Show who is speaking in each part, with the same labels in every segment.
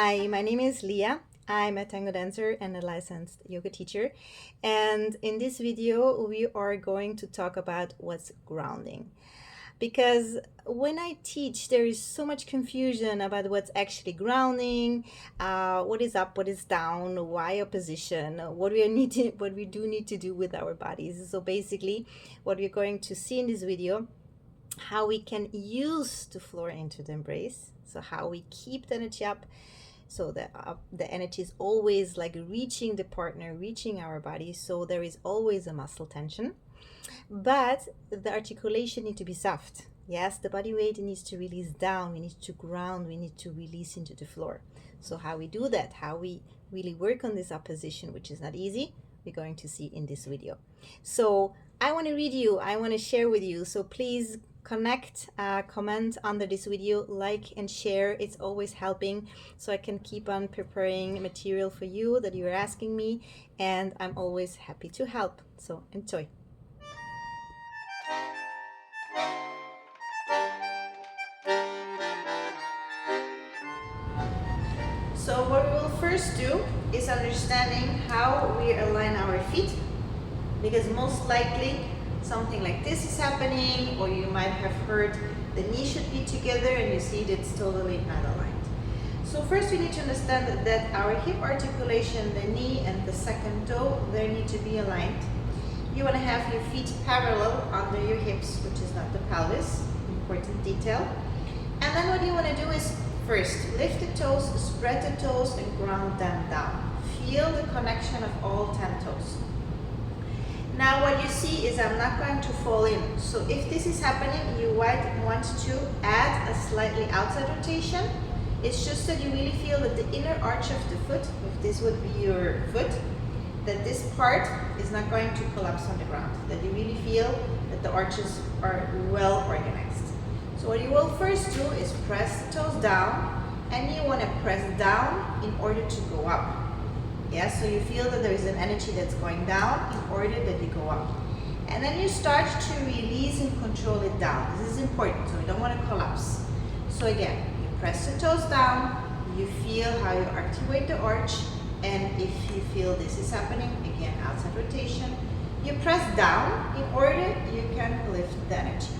Speaker 1: Hi, my name is Leah. I'm a tango dancer and a licensed yoga teacher. And in this video, we are going to talk about what's grounding. Because when I teach, there is so much confusion about what's actually grounding, what is up, what is down, why a position, what we do need to do with our bodies. So basically, what we're going to see in this video, how we can use the floor into the embrace. So how we keep the energy up, so the energy is always like reaching the partner, reaching our body, so there is always a muscle tension, but the articulation needs to be soft. Yes, the body weight needs to release down, we need to ground, we need to release into the floor. So how we do that, how we really work on this opposition, which is not easy, we're going to see in this video. So I want to read you, I want to share with you, so please connect, comment under this video, like and share. It's always helping, so I can keep on preparing material for you that you're asking me, and I'm always happy to help. So enjoy. So what we will first do is understanding how we align our feet, because most likely something like this is happening, or you might have heard the knee should be together and you see that it's totally not aligned. So first we need to understand that our hip articulation, the knee and the second toe, they need to be aligned. You want to have your feet parallel under your hips, which is not the pelvis, important detail. And then what you want to do is first lift the toes, spread the toes and ground them down. Feel the connection of all 10 toes. Now what you see is I'm not going to fall in. So if this is happening, you might want to add a slightly outside rotation. It's just that you really feel that the inner arch of the foot, if this would be your foot, that this part is not going to collapse on the ground. That you really feel that the arches are well organized. So what you will first do is press the toes down, and you want to press down in order to go up. Yeah, so you feel that there is an energy that's going down in order that you go up. And then you start to release and control it down. This is important, so you don't want to collapse. So again, you press the toes down, you feel how you activate the arch, and if you feel this is happening, again, outside rotation, you press down in order you can lift the energy.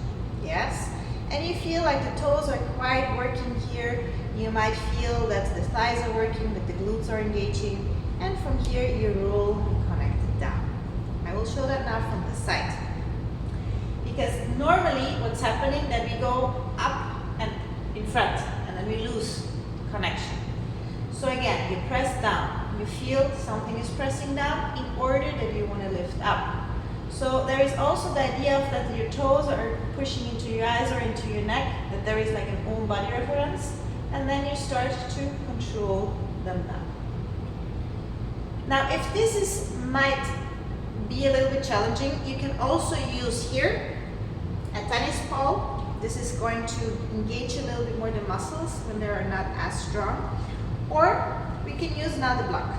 Speaker 1: Yes? And you feel like the toes are quite working here. You might feel that the thighs are working, that the glutes are engaging. And from here you roll and connect it down. I will show that now from the side. Because normally what's happening that we go up and in front and then we lose connection. So again, you press down. You feel something is pressing down in order that you want to lift up. So there is also the idea of that your toes are pushing into your eyes or into your neck, that there is like an own body reference, and then you start to control them down. Now, if this might be a little bit challenging, you can also use here a tennis ball. This is going to engage a little bit more the muscles when they are not as strong. Or we can use now the block.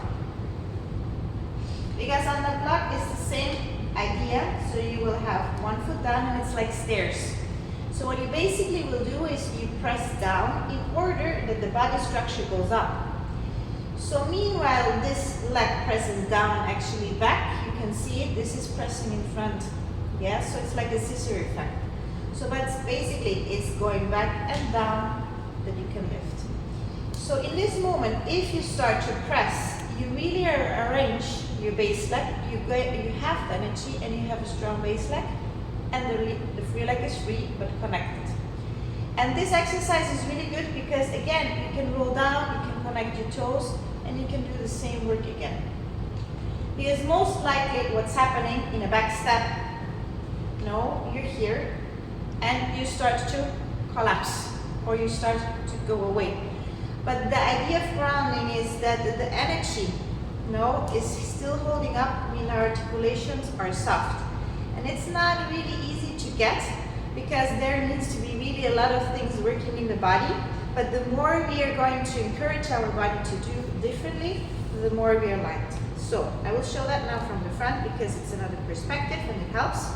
Speaker 1: Because on the block is the same idea. So you will have one foot down and it's like stairs. So what you basically will do is you press down in order that the body structure goes up. So meanwhile, this leg presses down actually back. You can see it. This is pressing in front. Yeah, so it's like a scissor effect. So that's basically it's going back and down that you can lift. So in this moment, if you start to press, you really arrange your base leg. You have the energy and you have a strong base leg, and the free leg is free but connected. And this exercise is really good because again, you can roll down, you can connect your toes, and you can do the same work again. Because most likely what's happening in a back step, you're here and you start to collapse or you start to go away. But the idea of grounding is that the energy is still holding up, meaning our articulations are soft. And it's not really easy to get because there needs to be really a lot of things working in the body. But the more we are going to encourage our body to do differently, the more we are aligned. So I will show that now from the front because it's another perspective and it helps.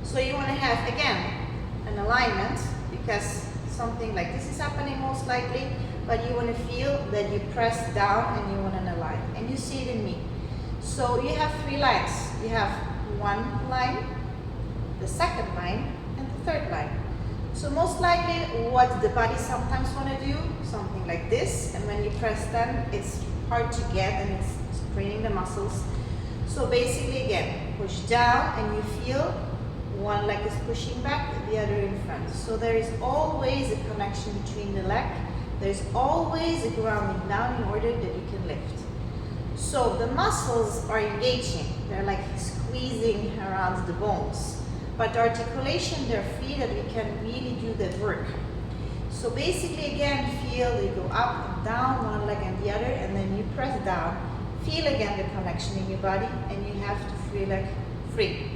Speaker 1: So you want to have, again, an alignment because something like this is happening most likely. but you want to feel that you press down and you want to align. And you see it in me. So you have 3 lines. You have one line, the second line, and the third line. So most likely what the body sometimes want to do, something like this, and when you press down, it's hard to get and it's straining the muscles. So basically again, push down and you feel one leg is pushing back, the other in front. So there is always a connection between the leg. There's always a grounding down in order that you can lift. So the muscles are engaging. They're like squeezing around the bones. But the articulation, they're free that we can really do that work. So basically again, feel you go up and down, one leg and the other, and then you press down. Feel again the connection in your body, and you have to feel like free.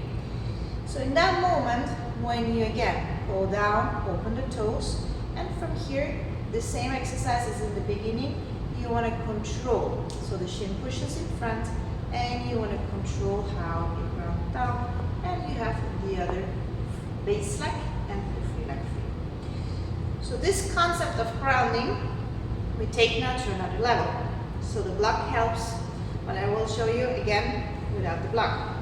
Speaker 1: So in that moment, when you again go down, open the toes, and from here, the same exercise as in the beginning, you want to control. So the shin pushes in front, and you want to control how you ground down, and you have the other base leg and the free leg free. So this concept of grounding, we take now to another level. So the block helps, but I will show you again without the block.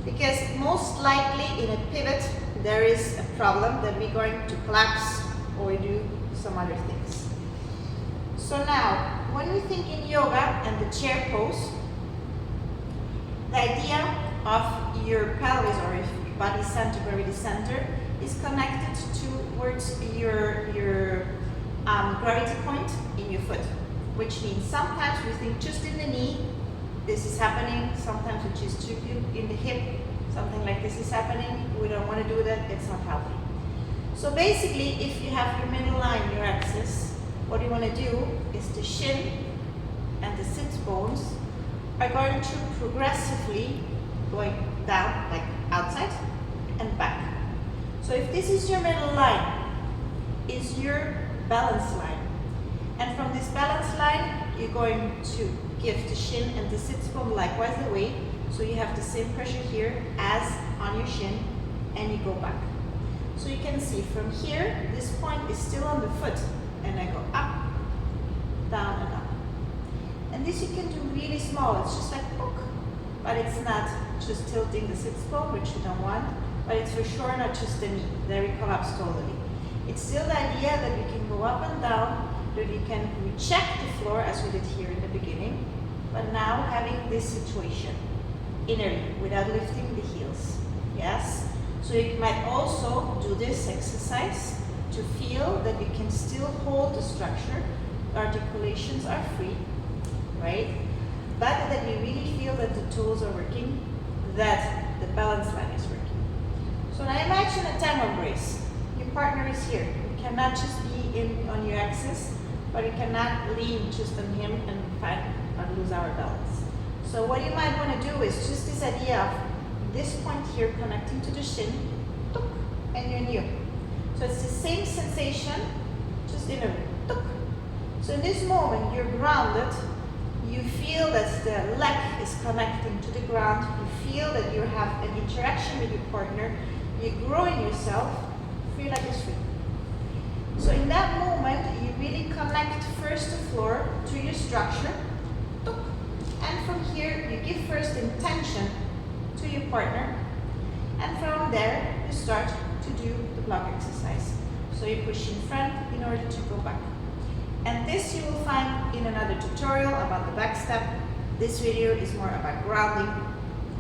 Speaker 1: Because most likely in a pivot, there is a problem that we're going to collapse or do some other things. So now, when we think in yoga and the chair pose, the idea of your pelvis or your body center, gravity center, is connected towards your gravity point in your foot, which means sometimes we think just in the knee, this is happening, sometimes we just in the hip, something like this is happening. We don't want to do that, it's not healthy. So basically, if you have your middle line, your axis, what you want to do is the shin and the sit bones are going to progressively going down, like outside and back. So if this is your middle line, is your balance line. And from this balance line, you're going to give the shin and the sit bone likewise the weight. So you have the same pressure here as on your shin, and you go back. So you can see from here, this point is still on the foot, and I go up, down and up. And this you can do really small, it's just like book, but it's not just tilting the sit bone, which you don't want, but it's for sure not just the knee, there we collapse totally. It's still the idea that we can go up and down, that we can recheck the floor as we did here in the beginning, but now having this situation innerly without lifting the heels. Yes? So you might also do this exercise to feel that you can still hold the structure, the articulations are free, right? But that you really feel that the toes are working, that the balance line is working. So now imagine a tango brace. Your partner is here. You cannot just be on your axis, but you cannot lean just on him and lose our balance. So what you might want to do is just this idea of this point here connecting to the shin, and you're new. So it's the same sensation, just in a tuk. So in this moment, you're grounded. You feel that the leg is connecting to the ground. You feel that you have an interaction with your partner. You're growing yourself. Feel like it's free. So in that moment, you really connect first the floor to your structure. Tuk. And from here, you give first intention to your partner. And from there, you start to do the block exercise. So you push in front in order to go back. And this you will find in another tutorial about the back step. This video is more about grounding,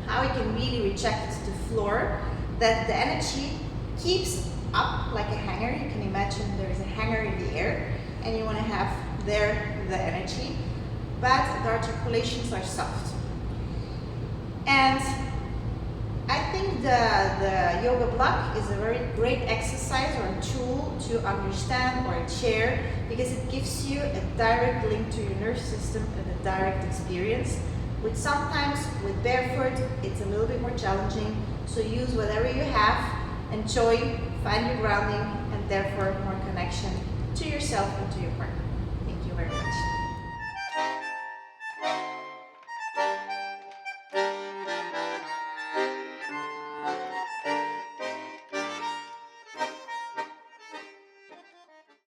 Speaker 1: how you can really reject the floor, that the energy keeps up like a hanger. You can imagine there is a hanger in the air, and you want to have there the energy, but the articulations are soft. And I think the yoga block is a very great exercise or a tool to understand, or a chair, because it gives you a direct link to your nervous system and a direct experience, which sometimes with barefoot it's a little bit more challenging. So use whatever you have, enjoy, find your grounding, and therefore more connection to yourself and to your partner.